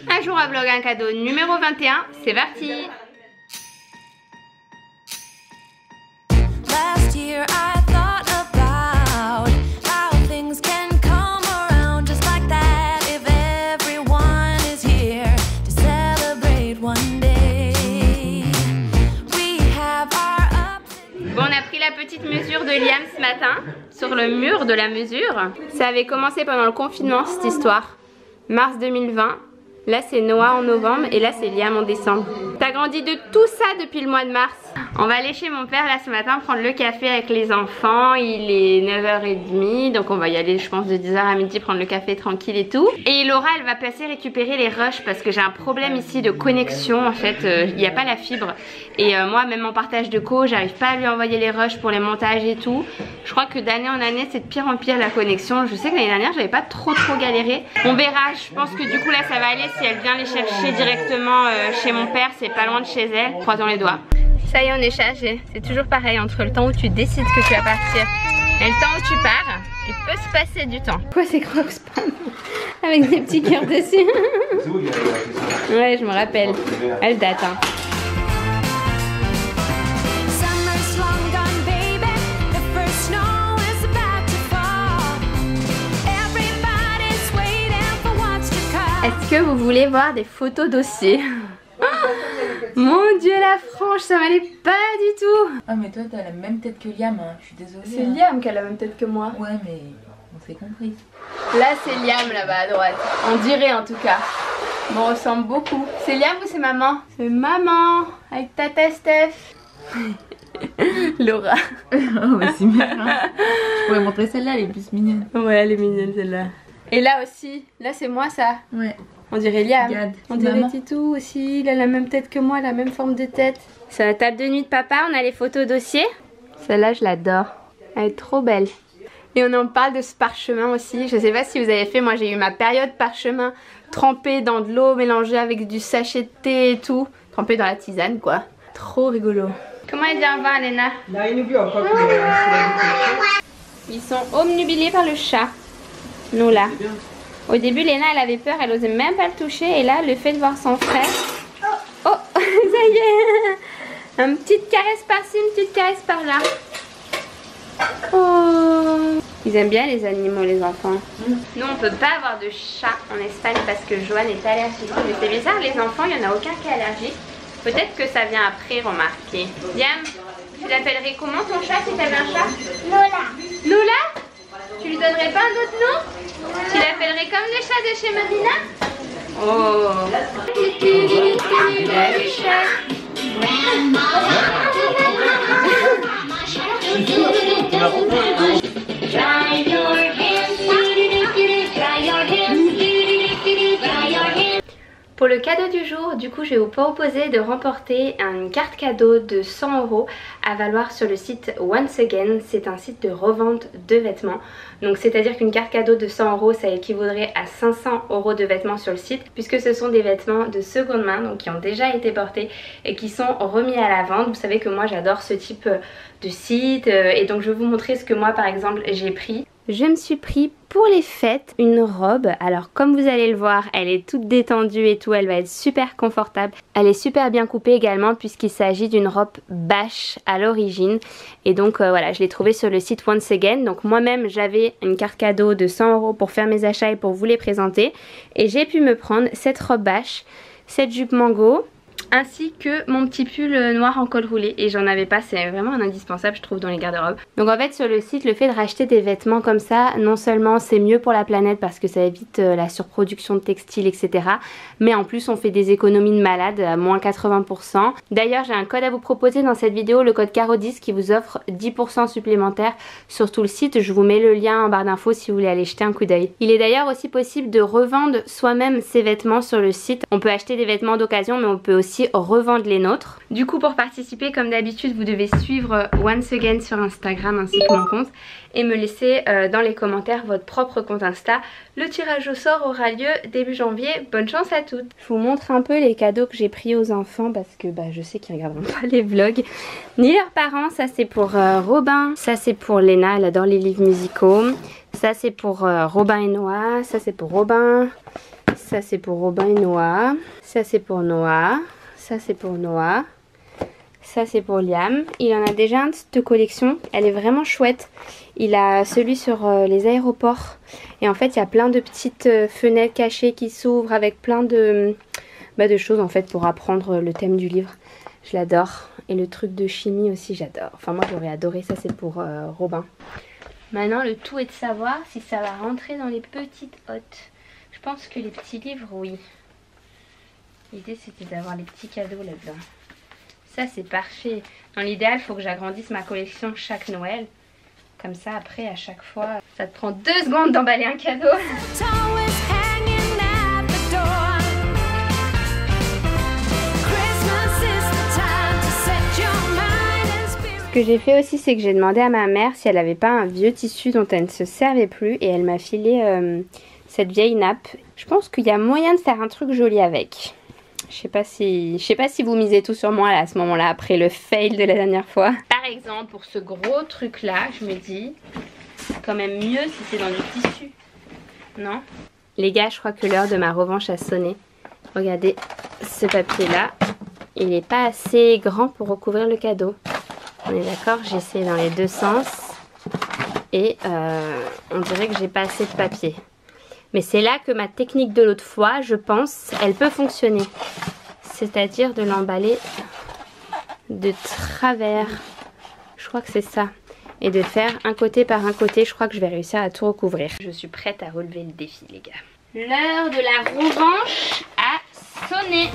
Un jour à vlog un cadeau numéro 21, c'est parti. Last year I thought about how things can come around just like that if everyone is here to celebrate one day. We have our ups. Bon, on a pris la petite mesure de Liam ce matin sur le mur de la mesure. Ça avait commencé pendant le confinement cette histoire. Mars 2020. Là c'est Noah en novembre et là c'est Liam en décembre. T'as grandi de tout ça depuis le mois de mars. On va aller chez mon père là ce matin prendre le café avec les enfants. Il est 9h30 donc on va y aller je pense de 10h à midi prendre le café tranquille et tout. Et Laura elle va passer récupérer les rushs parce que j'ai un problème ici de connexion en fait. Il n'y a pas la fibre. Et moi même en partage de co j'arrive pas à lui envoyer les rushs pour les montages et tout. Je crois que d'année en année c'est de pire en pire la connexion. Je sais que l'année dernière j'avais pas trop galéré. On verra, je pense que du coup là ça va aller. Si elle vient les chercher directement chez mon père, c'est pas loin de chez elle. Croisons les doigts. Ça y est, on est chargé. C'est toujours pareil entre le temps où tu décides que tu vas partir et le temps où tu pars. Il peut se passer du temps. Quoi ces Crocs avec des petits cœurs dessus? Ouais, je me rappelle. Elle date. Hein. Est-ce que vous voulez voir des photos dossiers? Oh, mon dieu la frange, ça m'allait pas du tout. Ah mais toi t'as la même tête que Liam, hein. Je suis désolée. C'est Liam qui a la même tête que moi. Ouais mais on s'est compris. Là c'est Liam là-bas à droite. On dirait en tout cas. Bon, on ressemble beaucoup. C'est Liam ou c'est maman? C'est maman avec tata Steph. Laura. Oh mais c'est mignon. Je pourrais montrer celle-là, elle est plus mignonne. Ouais elle est mignonne celle-là. Et là aussi, là c'est moi ça. Ouais. On dirait Liam. Regarde, on dirait maman. Titou aussi, il a la même tête que moi, la même forme de tête. C'est la table de nuit de papa, on a les photos dossiers. Celle-là je l'adore, elle est trop belle. Et on en parle de ce parchemin aussi, je sais pas si vous avez fait, moi j'ai eu ma période parchemin trempé dans de l'eau mélangée avec du sachet de thé et tout. Trempé dans la tisane quoi, trop rigolo. Comment elle dit au revoir Léna? Ils sont obnubilés par le chat. Nous là. Au début Léna elle avait peur, elle osait même pas le toucher et là le fait de voir son frère. Oh ça y est. Une petite caresse par-ci, une petite caresse par-là. Oh. Ils aiment bien les animaux les enfants. Nous on peut pas avoir de chat en Espagne parce que Joanne est allergique. Mais c'est bizarre, les enfants il n'y en a aucun qui est allergique. Peut-être que ça vient après remarquer. Liam, tu l'appellerais comment ton chat si t'avais un chat? Lola. Lola? Tu lui donnerais pas un autre nom? Tu l'appellerais comme le chat de chez Marina? Oh. Pour le cadeau du jour, du coup je vais vous proposer de remporter une carte cadeau de 100 € à valoir sur le site Once Again. C'est un site de revente de vêtements. Donc c'est à dire qu'une carte cadeau de 100 € ça équivaudrait à 500 € de vêtements sur le site, puisque ce sont des vêtements de seconde main, donc qui ont déjà été portés et qui sont remis à la vente. Vous savez que moi j'adore ce type de site et donc je vais vous montrer ce que moi par exemple j'ai pris. Je me suis pris pour les fêtes une robe. Alors comme vous allez le voir, elle est toute détendue et tout, elle va être super confortable. Elle est super bien coupée également puisqu'il s'agit d'une robe bâche à l'origine. Et donc voilà, je l'ai trouvée sur le site Once Again. Donc moi-même j'avais une carte cadeau de 100 € pour faire mes achats et pour vous les présenter. Et j'ai pu me prendre cette robe bâche, cette jupe mango, ainsi que mon petit pull noir en col roulé. Et j'en avais pas, c'est vraiment un indispensable je trouve dans les garde-robes. Donc en fait sur le site, le fait de racheter des vêtements comme ça, non seulement c'est mieux pour la planète parce que ça évite la surproduction de textiles etc, mais en plus on fait des économies de malade à moins 80%. D'ailleurs j'ai un code à vous proposer dans cette vidéo, le code CARO10 qui vous offre 10% supplémentaire sur tout le site. Je vous mets le lien en barre d'infos si vous voulez aller jeter un coup d'œil. Il est d'ailleurs aussi possible de revendre soi-même ses vêtements sur le site. On peut acheter des vêtements d'occasion mais on peut aussi revendre les nôtres. Du coup pour participer comme d'habitude vous devez suivre Once Again sur Instagram ainsi que mon compte et me laisser dans les commentaires votre propre compte Insta. Le tirage au sort aura lieu début janvier. Bonne chance à toutes. Je vous montre un peu les cadeaux que j'ai pris aux enfants parce que je sais qu'ils regarderont pas les vlogs ni leurs parents. Ça c'est pour Robin, ça c'est pour Léna, elle adore les livres musicaux. Ça c'est pour Robin et Noah, ça c'est pour Robin. Ça c'est pour Robin et Noah. Ça c'est pour Noah. Ça c'est pour Noah. Ça c'est pour Liam. Il en a déjà un de cette collection. Elle est vraiment chouette. Il a celui sur les aéroports. Et en fait il y a plein de petites fenêtres cachées qui s'ouvrent avec plein de choses en fait pour apprendre le thème du livre. Je l'adore. Et le truc de chimie aussi j'adore. Enfin moi j'aurais adoré. Ça c'est pour Robin. Maintenant le tout est de savoir si ça va rentrer dans les petites hottes. Je pense que les petits livres oui. L'idée c'était d'avoir les petits cadeaux là-dedans. Ça c'est parfait. Dans l'idéal il faut que j'agrandisse ma collection chaque Noël. Comme ça après à chaque fois ça te prend 2 secondes d'emballer un cadeau. Ce que j'ai fait aussi c'est que j'ai demandé à ma mère si elle avait pas un vieux tissu dont elle ne se servait plus. Et elle m'a filé cette vieille nappe. Je pense qu'il y a moyen de faire un truc joli avec. Je sais pas si vous misez tout sur moi là, à ce moment-là, après le fail de la dernière fois. Par exemple, pour ce gros truc là, je me dis, c'est quand même mieux si c'est dans du tissu. Non? Les gars, je crois que l'heure de ma revanche a sonné. Regardez ce papier là. Il n'est pas assez grand pour recouvrir le cadeau. On est d'accord? J'essaie dans les deux sens. Et on dirait que j'ai pas assez de papier. Mais c'est là que ma technique de l'autre fois, je pense, elle peut fonctionner. C'est-à-dire de l'emballer de travers. Je crois que c'est ça. Et de faire un côté par un côté. Je crois que je vais réussir à tout recouvrir. Je suis prête à relever le défi, les gars. L'heure de la revanche a sonné.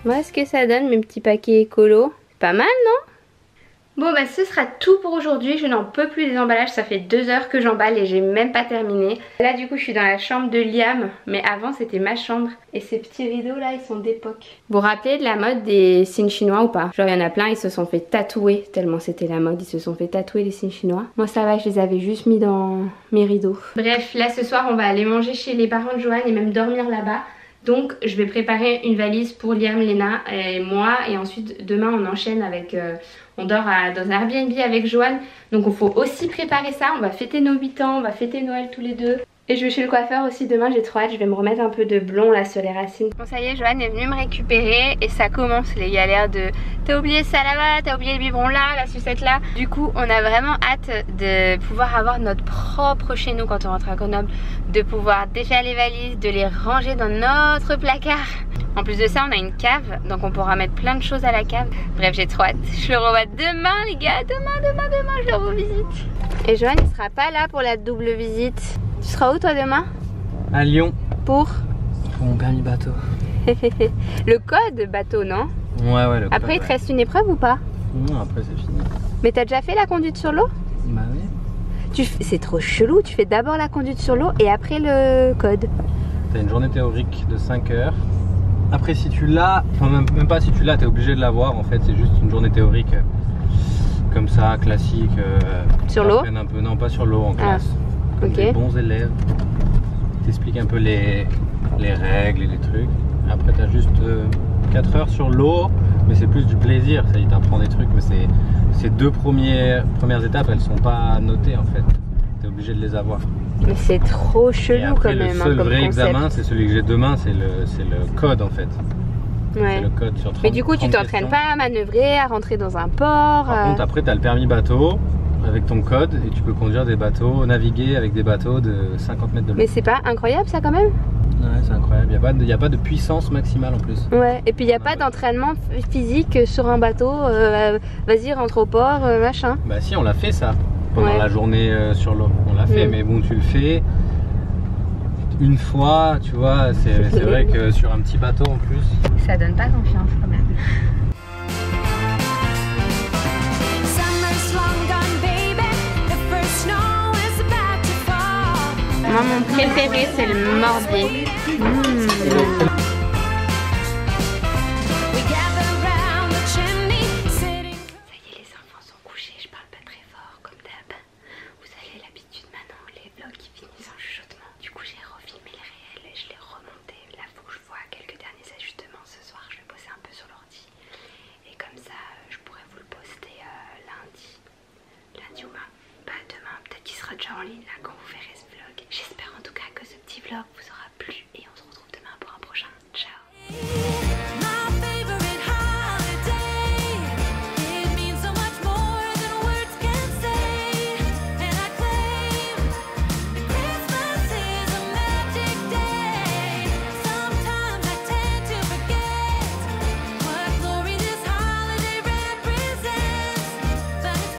Voilà ce que ça donne mes petits paquets écolo. Pas mal non? Bon bah ce sera tout pour aujourd'hui. Je n'en peux plus des emballages. Ça fait 2 heures que j'emballe et j'ai même pas terminé. Là du coup je suis dans la chambre de Liam. Mais avant c'était ma chambre. Et ces petits rideaux là ils sont d'époque. Vous vous rappelez de la mode des signes chinois ou pas? Genre il y en a plein, ils se sont fait tatouer. Tellement c'était la mode, ils se sont fait tatouer les signes chinois. Moi ça va, je les avais juste mis dans mes rideaux. Bref, là ce soir on va aller manger chez les parents de Joanne et même dormir là-bas. Donc je vais préparer une valise pour Liam, Léna et moi. Et ensuite demain on enchaîne avec... on dort dans un Airbnb avec Joanne. Donc il faut aussi préparer ça. On va fêter nos 8 ans, on va fêter Noël tous les deux. Et je vais chez le coiffeur aussi demain, j'ai trop hâte. Je vais me remettre un peu de blond là sur les racines. Bon ça y est, Joanne est venue me récupérer. Et ça commence les galères de... T'as oublié ça là-bas, t'as oublié le biberon là, la sucette là. Du coup on a vraiment hâte de pouvoir avoir notre propre chez nous quand on rentre à Grenoble. De pouvoir défaire les valises, de les ranger dans notre placard. En plus de ça on a une cave, donc on pourra mettre plein de choses à la cave. Bref j'ai trop hâte. Je le revois demain les gars, demain je le revisite. Et Joanne il sera pas là pour la double visite. Tu seras où toi demain? À Lyon. Pour mon permis bateau. Le code bateau non? Ouais le code. Après il te reste une épreuve ou pas? Non après c'est fini. Mais t'as déjà fait la conduite sur l'eau? Bah oui. C'est trop chelou, tu fais d'abord la conduite sur l'eau et après le code. T'as une journée théorique de 5 heures. Après si tu l'as, enfin même pas si tu l'as, t'es obligé de l'avoir en fait, c'est juste une journée théorique comme ça, classique. Sur l'eau? Non pas sur l'eau, en classe. Ok. Des bons élèves. T'expliques un peu les règles et les trucs. Après t'as juste 4 heures sur l'eau, mais c'est plus du plaisir, ça y t'apprend des trucs, mais ces 2 premières étapes elles sont pas notées en fait. T'es obligé de les avoir. Mais c'est trop chelou quand même. Le seul vrai concept. examen, c'est celui que j'ai demain, c'est le code en fait. Ouais. C'est le code sur 30, mais du coup, tu t'entraînes pas à manœuvrer, à rentrer dans un port. Par contre, après, tu as le permis bateau avec ton code et tu peux conduire des bateaux, naviguer avec des bateaux de 50 mètres de long. Mais c'est pas incroyable ça quand même? Ouais, c'est incroyable. Il n'y a pas de puissance maximale en plus. Ouais, et puis il n'y a pas d'entraînement physique sur un bateau. Vas-y, rentre au port, machin. Bah si, on l'a fait ça pendant la journée sur l'eau. On l'a fait, mais bon, tu le fais une fois, tu vois. C'est vrai que sur un petit bateau en plus. Ça donne pas confiance quand même. Moi, mon préféré, c'est le morbier. ligne là quand vous verrez.